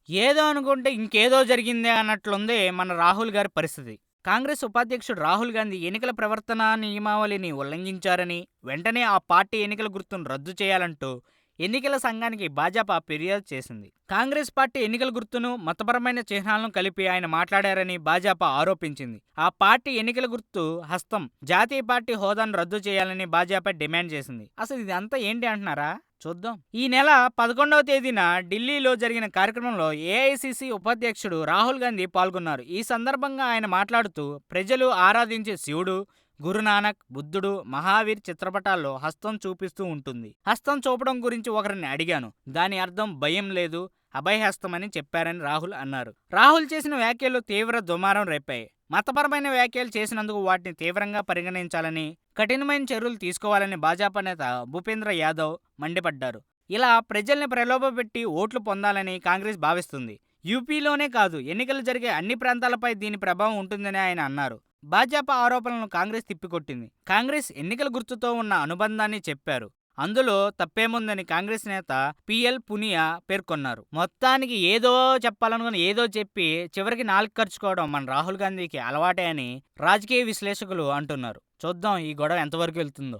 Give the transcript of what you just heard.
ఏదో అనుకుంటే ఇంకేదో జరిగిందే అన్నట్లుంది మన రాహుల్ గారి పరిస్థితి. కాంగ్రెస్ ఉపాధ్యక్షుడు రాహుల్ గాంధీ ఎన్నికల ప్రవర్తనా నియమావళిని ఉల్లంఘించారని, వెంటనే ఆ పార్టీ ఎన్నికల గుర్తును రద్దు చేయాలంటూ ఎన్నికల సంఘానికి భాజపా ఫిర్యాదు చేసింది. కాంగ్రెస్ పార్టీ ఎన్నికల గుర్తును మతపరమైన చిహ్నాలను కలిపి ఆయన మాట్లాడారని భాజపా ఆరోపించింది. ఆ పార్టీ ఎన్నికల గుర్తు హస్తం, జాతీయ పార్టీ హోదాను రద్దు చేయాలని భాజపా డిమాండ్ చేసింది. అసలు ఇదంతా ఏంటి అంటున్నారా? చూద్దాం. ఈ నెల 11వ తేదీన ఢిల్లీలో జరిగిన కార్యక్రమంలో ఏఐసిసి ఉపాధ్యక్షుడు రాహుల్ గాంధీ పాల్గొన్నారు. ఈ సందర్భంగా ఆయన మాట్లాడుతూ, ప్రజలు ఆరాధించే శివుడు, గురునానక్, బుద్ధుడు, మహావీర్ చిత్రపటాల్లో హస్తం చూపిస్తూ ఉంటుంది. హస్తం చూపడం గురించి ఒకరిని అడిగాను. దాని అర్థం భయం లేదు, అభయహస్తం అని చెప్పారని రాహుల్ అన్నారు. రాహుల్ చేసిన వ్యాఖ్యలు తీవ్ర దుమారం రేపాయి. మతపరమైన వ్యాఖ్యలు చేసినందుకు వాటిని తీవ్రంగా పరిగణించాలని, కఠినమైన చర్యలు తీసుకోవాలని భాజపా నేత భూపేంద్ర యాదవ్ మండిపడ్డారు. ఇలా ప్రజల్ని ప్రలోభపెట్టి ఓట్లు పొందాలని కాంగ్రెస్ భావిస్తుంది. యూపీలోనే కాదు, ఎన్నికలు జరిగే అన్ని ప్రాంతాలపై దీని ప్రభావం ఉంటుందని ఆయన అన్నారు. భాజపా ఆరోపణలను కాంగ్రెస్ తిప్పికొట్టింది. కాంగ్రెస్ ఎన్నికల గుర్తుతో ఉన్న అనుబంధాన్ని చెప్పారు. అందులో తప్పేముందని కాంగ్రెస్ నేత పిఎల్ పునియా పేర్కొన్నారు. మొత్తానికి ఏదో చెప్పాలనుకుని ఏదో చెప్పి చివరికి నాలుగు ఖర్చుకోవడం మన రాహుల్ గాంధీకి అలవాటే అని రాజకీయ విశ్లేషకులు అంటున్నారు. చూద్దాం ఈ గొడవ ఎంతవరకు వెళ్తుందో.